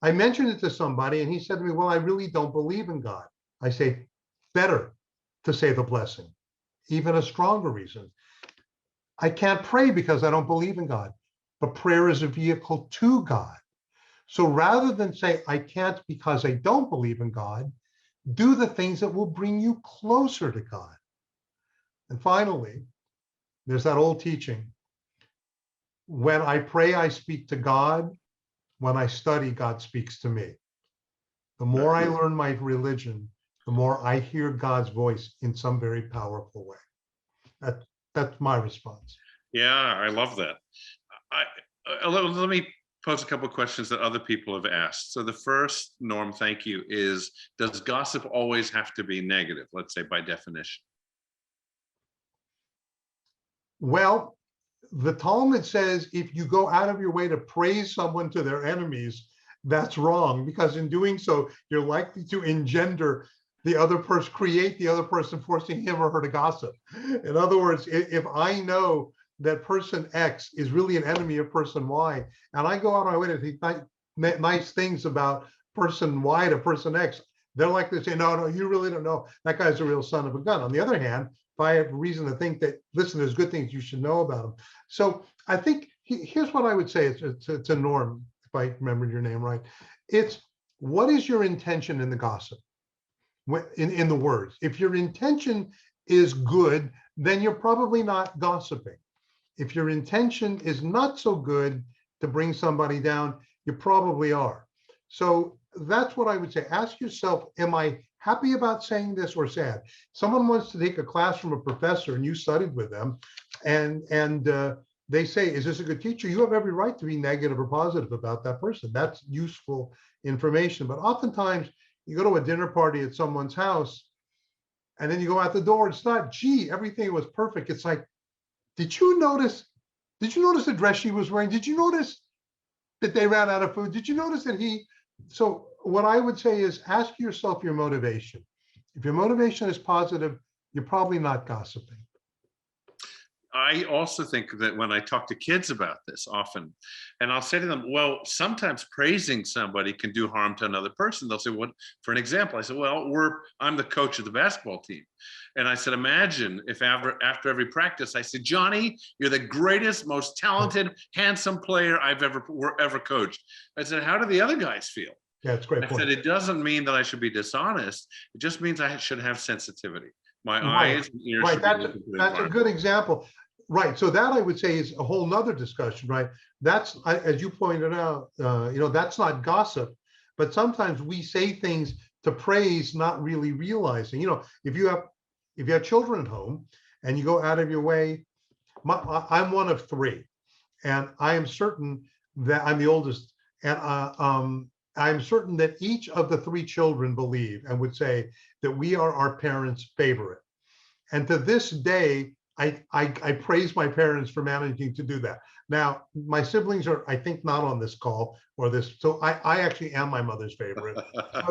I mentioned it to somebody and he said to me, well, I really don't believe in God. I say, better to say the blessing, even a stronger reason. I can't pray because I don't believe in God, but prayer is a vehicle to God. So rather than say, I can't because I don't believe in God, do the things that will bring you closer to God. And finally, there's that old teaching. When I pray, I speak to God. When I study, God speaks to me. The more I learn my religion, the more I hear God's voice in some very powerful way. That's my response. Yeah, I love that. Let me pose a couple of questions that other people have asked. So the first, Norm, thank you, is does gossip always have to be negative, let's say by definition? Well, the Talmud says if you go out of your way to praise someone to their enemies, that's wrong, because in doing so, you're likely to engender the other person, create the other person, forcing him or her to gossip. In other words, if I know that person X is really an enemy of person Y, and I go out of my way to think nice things about person Y to person X, they're likely to say, no, you really don't know. That guy's a real son of a gun. On the other hand, if I have reason to think that, listen, there's good things you should know about them. So I think here's what I would say. It's a Norm, if I remembered your name right. It's, what is your intention in the gossip? In the words, if your intention is good, then you're probably not gossiping. If your intention is not so good to bring somebody down, you probably are. So that's what I would say. Ask yourself, am I happy about saying this or sad? Someone wants to take a class from a professor and you studied with them, and they say, is this a good teacher? You have every right to be negative or positive about that person. That's useful information. But oftentimes you go to a dinner party at someone's house and then you go out the door, it's not, gee, everything was perfect. It's like, did you notice the dress she was wearing? Did you notice that they ran out of food? Did you notice that so what I would say is, ask yourself your motivation. If your motivation is positive, you're probably not gossiping. I also think that when I talk to kids about this often, and I'll say to them, well, sometimes praising somebody can do harm to another person. They'll say, what, for an example? I said, well, I'm the coach of the basketball team. And I said, imagine if after every practice, I said, Johnny, you're the greatest, most talented, handsome player I've ever coached. I said, how do the other guys feel? Yeah, it's a great I point. said, it doesn't mean that I should be dishonest. It just means I should have sensitivity. My Right. eyes and ears Right, should be looking to the that's a environment. good example. Right, so that I would say is a whole nother discussion, right? That's, as you pointed out, that's not gossip, but sometimes we say things to praise, not really realizing, if you have children at home and you go out of your way, I'm one of three, and I am certain that I'm the oldest, and I'm certain that each of the three children believe and would say that we are our parents' favorite. And to this day, I praise my parents for managing to do that. Now, my siblings are, I think, not on this call or this, so I actually am my mother's favorite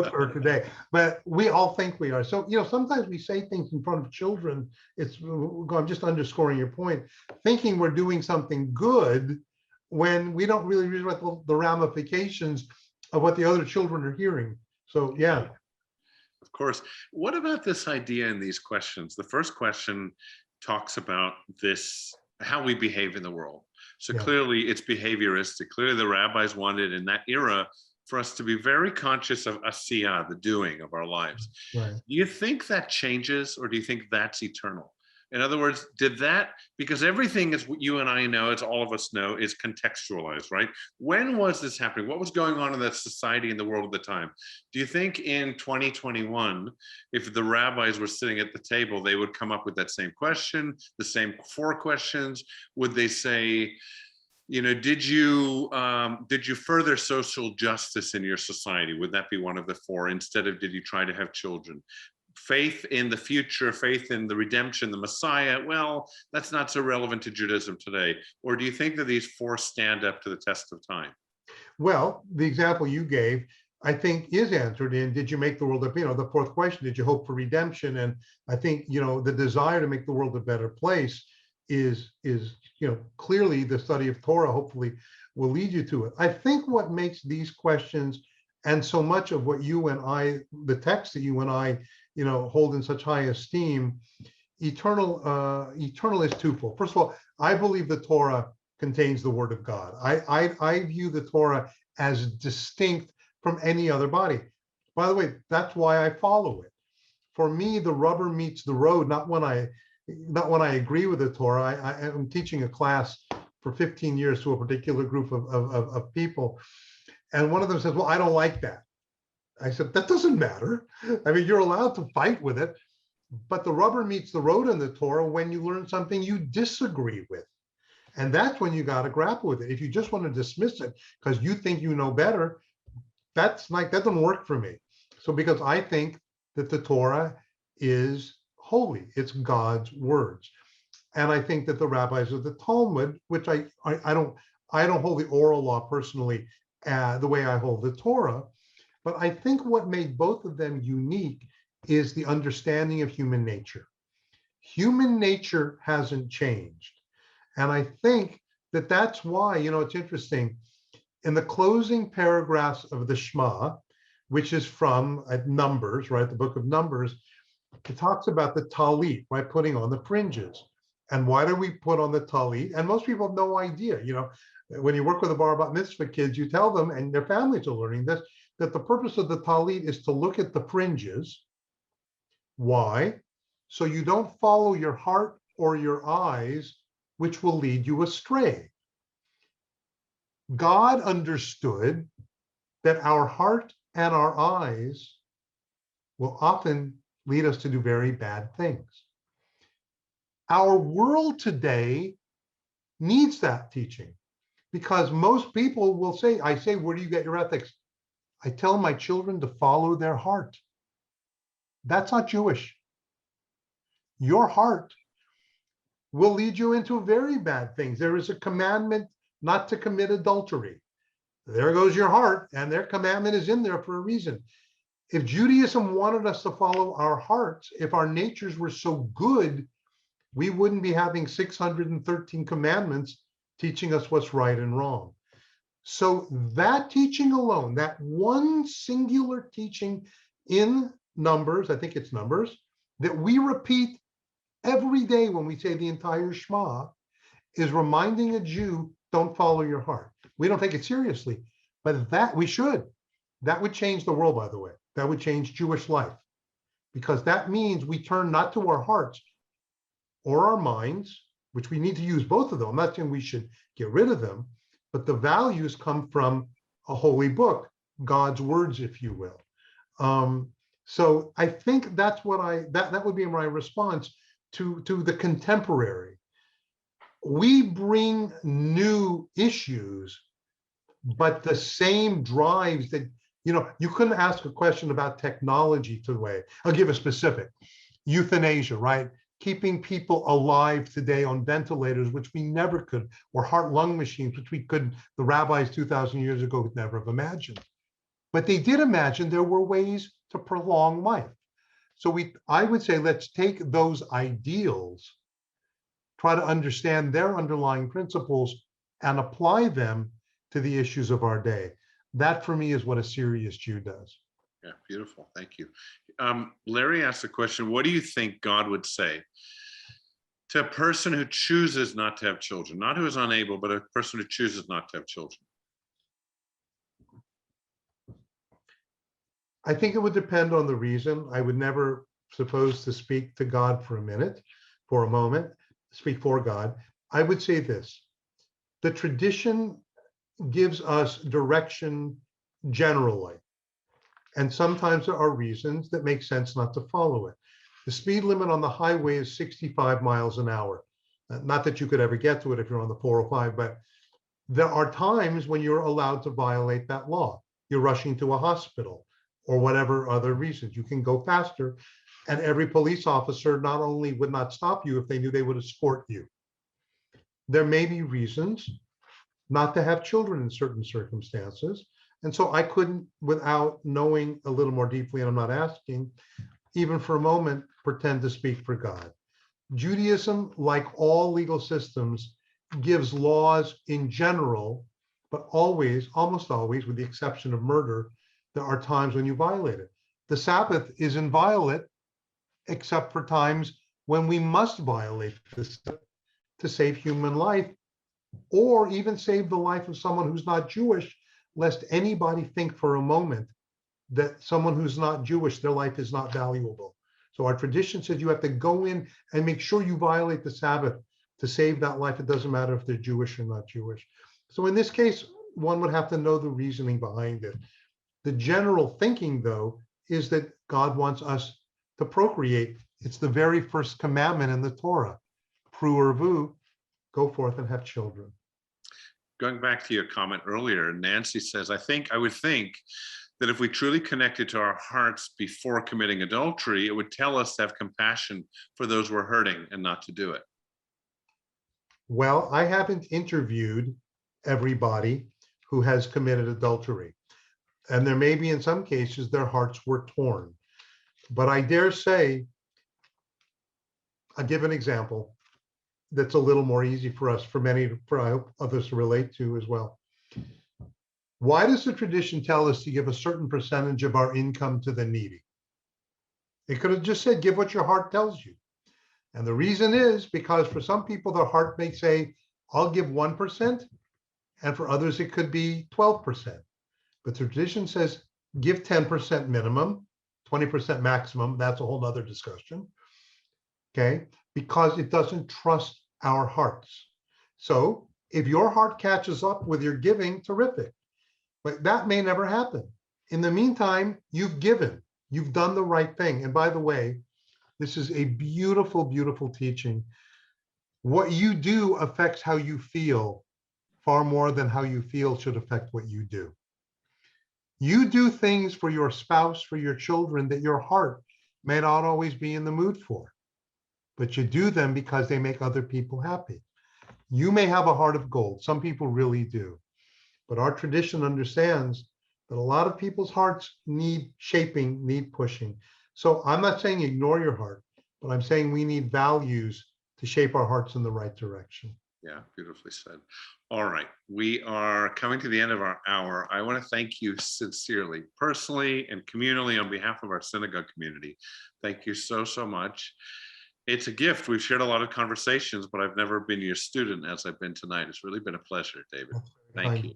for today, but we all think we are. So, sometimes we say things in front of children. I'm just underscoring your point, thinking we're doing something good when we don't really realize the ramifications of what the other children are hearing. So, yeah. Of course. What about this idea in these questions? The first question talks about how we behave in the world. So clearly it's behavioristic. Clearly the rabbis wanted in that era for us to be very conscious of asiyah, the doing of our lives. Right. Do you think that changes, or do you think that's eternal? In other words, because everything is what you and I know, as all of us know, is contextualized, right? When was this happening? What was going on in that society and the world at the time? Do you think in 2021, if the rabbis were sitting at the table, they would come up with that same question, the same 4 questions? Would they say, did you further social justice in your society? Would that be one of the 4, instead of did you try to have children? Faith in the future, faith in the redemption, the Messiah, well, that's not so relevant to Judaism today. Or do you think that these 4 stand up to the test of time? Well, the example you gave, I think, is answered in, did you make the world, the 4th question, did you hope for redemption? And I think, the desire to make the world a better place is clearly the study of Torah, hopefully, will lead you to it. I think what makes these questions, and so much of what you and I, the text that you and I, hold in such high esteem, eternal is twofold. First of all, I believe the Torah contains the word of God. I view the Torah as distinct from any other body. By the way, that's why I follow it. For me, the rubber meets the road, not when I agree with the Torah. I am teaching a class for 15 years to a particular group of people. And one of them says, well, I don't like that. I said, that doesn't matter. I mean, you're allowed to fight with it, but the rubber meets the road in the Torah when you learn something you disagree with. And that's when you got to grapple with it. If you just want to dismiss it because you think you know better, that doesn't work for me. So because I think that the Torah is holy, it's God's words. And I think that the rabbis of the Talmud, which I don't hold the oral law personally the way I hold the Torah, but I think what made both of them unique is the understanding of human nature. Human nature hasn't changed. And I think that that's why, it's interesting, in the closing paragraphs of the Shema, which is from Numbers, right, the book of Numbers, It talks about the talit, right? Putting on the fringes. And why do we put on the talit? And most people have no idea. When you work with the bar bat mitzvah kids, you tell them, and their families are learning this, that the purpose of the talit is to look at the fringes. Why? So you don't follow your heart or your eyes, which will lead you astray. God understood that our heart and our eyes will often lead us to do very bad things. Our world today needs that teaching, because most people will say, I say, where do you get your ethics? I tell my children to follow their heart. That's not Jewish. Your heart will lead you into very bad things. There is a commandment not to commit adultery. There goes your heart, and their commandment is in there for a reason. If Judaism wanted us to follow our hearts, if our natures were so good, we wouldn't be having 613 commandments teaching us what's right and wrong. So that teaching alone, that one singular teaching in Numbers, I think it's Numbers, that we repeat every day when we say the entire Shema, is reminding a Jew, don't follow your heart. We don't take it seriously, but that we should. That would change the world, by the way. That would change Jewish life, because that means we turn not to our hearts or our minds, which we need to use both of them. I'm not saying we should get rid of them, but the values come from a holy book, God's words, if you will. So I think that's what that would be my response to the contemporary. We bring new issues, but the same drives that, you couldn't ask a question about technology today. I'll give a specific. Euthanasia, right? Keeping people alive today on ventilators, which we never could, or heart-lung machines, which we couldn't, the rabbis 2,000 years ago would never have imagined. But they did imagine there were ways to prolong life. So I would say, let's take those ideals, try to understand their underlying principles, and apply them to the issues of our day. That, for me, is what a serious Jew does. Yeah, beautiful. Thank you. Larry asked the question, what do you think God would say to a person who chooses not to have children? Not who is unable, but a person who chooses not to have children. I think it would depend on the reason. I would never suppose to speak to God for a moment, speak for God. I would say this: the tradition gives us direction generally, and sometimes there are reasons that make sense not to follow it. The speed limit on the highway is 65 miles an hour. Not that you could ever get to it if you're on the 405, but there are times when you're allowed to violate that law. You're rushing to a hospital or whatever other reasons. You can go faster, and every police officer not only would not stop you, if they knew, they would escort you. There may be reasons not to have children in certain circumstances. And so I couldn't, without knowing a little more deeply, and I'm not asking, even for a moment, pretend to speak for God. Judaism, like all legal systems, gives laws in general, but always, almost always, with the exception of murder, there are times when you violate it. The Sabbath is inviolate, except for times when we must violate this to save human life, or even save the life of someone who's not Jewish, lest anybody think for a moment that someone who's not Jewish, their life is not valuable. So our tradition says you have to go in and make sure you violate the Sabbath to save that life. It doesn't matter if they're Jewish or not Jewish. So in this case, one would have to know the reasoning behind it. The general thinking, though, is that God wants us to procreate. It's the very first commandment in the Torah. Pru urvu, go forth and have children. Going back to your comment earlier, Nancy says, I would think that if we truly connected to our hearts before committing adultery, it would tell us to have compassion for those we're hurting and not to do it. Well, I haven't interviewed everybody who has committed adultery. And there may be, in some cases, their hearts were torn. But I dare say, I'll give an example that's a little more easy for us, for I hope others to relate to as well. Why does the tradition tell us to give a certain percentage of our income to the needy? It could have just said, give what your heart tells you. And the reason is because for some people, their heart may say, I'll give 1%. And for others, it could be 12%. But the tradition says, give 10% minimum, 20% maximum. That's a whole other discussion. Okay, because it doesn't trust our hearts. So if your heart catches up with your giving, terrific. But that may never happen. In the meantime, you've given, you've done the right thing. And by the way, this is a beautiful, beautiful teaching. What you do affects how you feel far more than how you feel should affect what you do. You do things for your spouse, for your children that your heart may not always be in the mood for, but you do them because they make other people happy. You may have a heart of gold. Some people really do. But our tradition understands that a lot of people's hearts need shaping, need pushing. So I'm not saying ignore your heart, but I'm saying we need values to shape our hearts in the right direction. Yeah, beautifully said. All right, we are coming to the end of our hour. I want to thank you sincerely, personally and communally on behalf of our synagogue community. Thank you so, so much. It's a gift. We've shared a lot of conversations, but I've never been your student as I've been tonight. It's really been a pleasure, David. Thank you.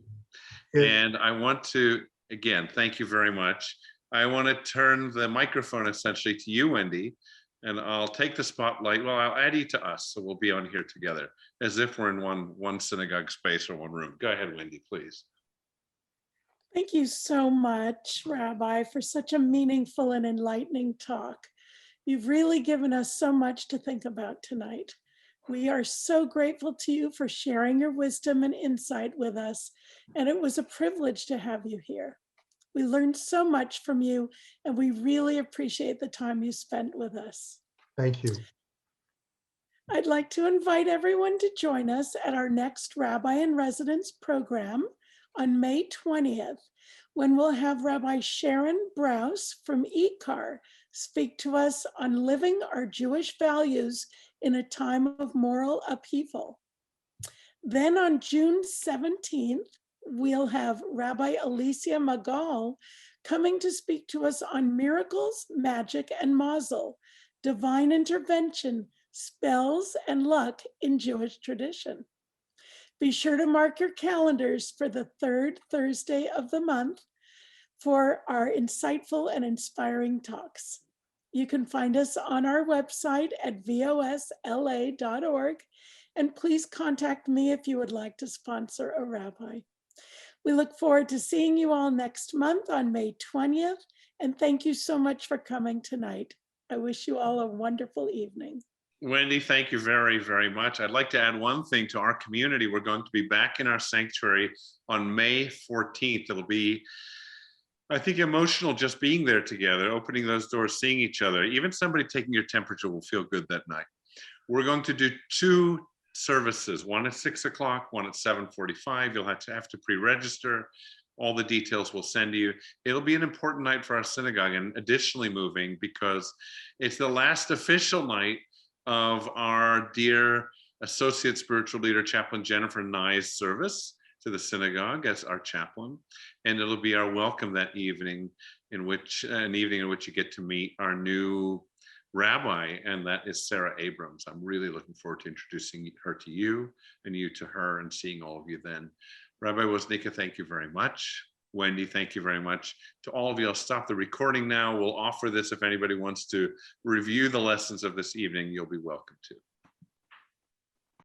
And I want to, again, thank you very much. I want to turn the microphone essentially to you, Wendy, and I'll take the spotlight. Well, I'll add you to us, so we'll be on here together as if we're in one synagogue space or one room. Go ahead, Wendy, please. Thank you so much, Rabbi, for such a meaningful and enlightening talk. You've really given us so much to think about tonight. We are so grateful to you for sharing your wisdom and insight with us, and it was a privilege to have you here. We learned so much from you, and we really appreciate the time you spent with us. Thank you. I'd like to invite everyone to join us at our next Rabbi in Residence program on May 20th, when we'll have Rabbi Sharon Brous from ECAR speak to us on living our Jewish values in a time of moral upheaval. Then on June 17th, we'll have Rabbi Alicia Magal coming to speak to us on miracles, magic, and mazel, divine intervention, spells, and luck in Jewish tradition. Be sure to mark your calendars for the third Thursday of the month for our insightful and inspiring talks. You can find us on our website at vosla.org, and please contact me if you would like to sponsor a rabbi. We look forward to seeing you all next month on May 20th, and thank you so much for coming tonight. I wish you all a wonderful evening. Wendy, thank you very, very much. I'd like to add one thing to our community. We're going to be back in our sanctuary on May 14th. It'll be, I think, emotional just being there together, opening those doors, seeing each other. Even somebody taking your temperature will feel good that night. We're going to do 2 services, one at 6 o'clock, one at 7:45. You'll have to pre-register. All the details we'll send you. It'll be an important night for our synagogue, and additionally moving because it's the last official night of our dear associate spiritual leader, Chaplain Jennifer Nye's service to the synagogue as our chaplain. And it'll be our welcome that evening, in which you get to meet our new rabbi, and that is Sarah Abrams. I'm really looking forward to introducing her to you and you to her and seeing all of you then. Rabbi Woznika, thank you very much. Wendy, thank you very much. To all of you, I'll stop the recording now. We'll offer this if anybody wants to review the lessons of this evening, you'll be welcome to.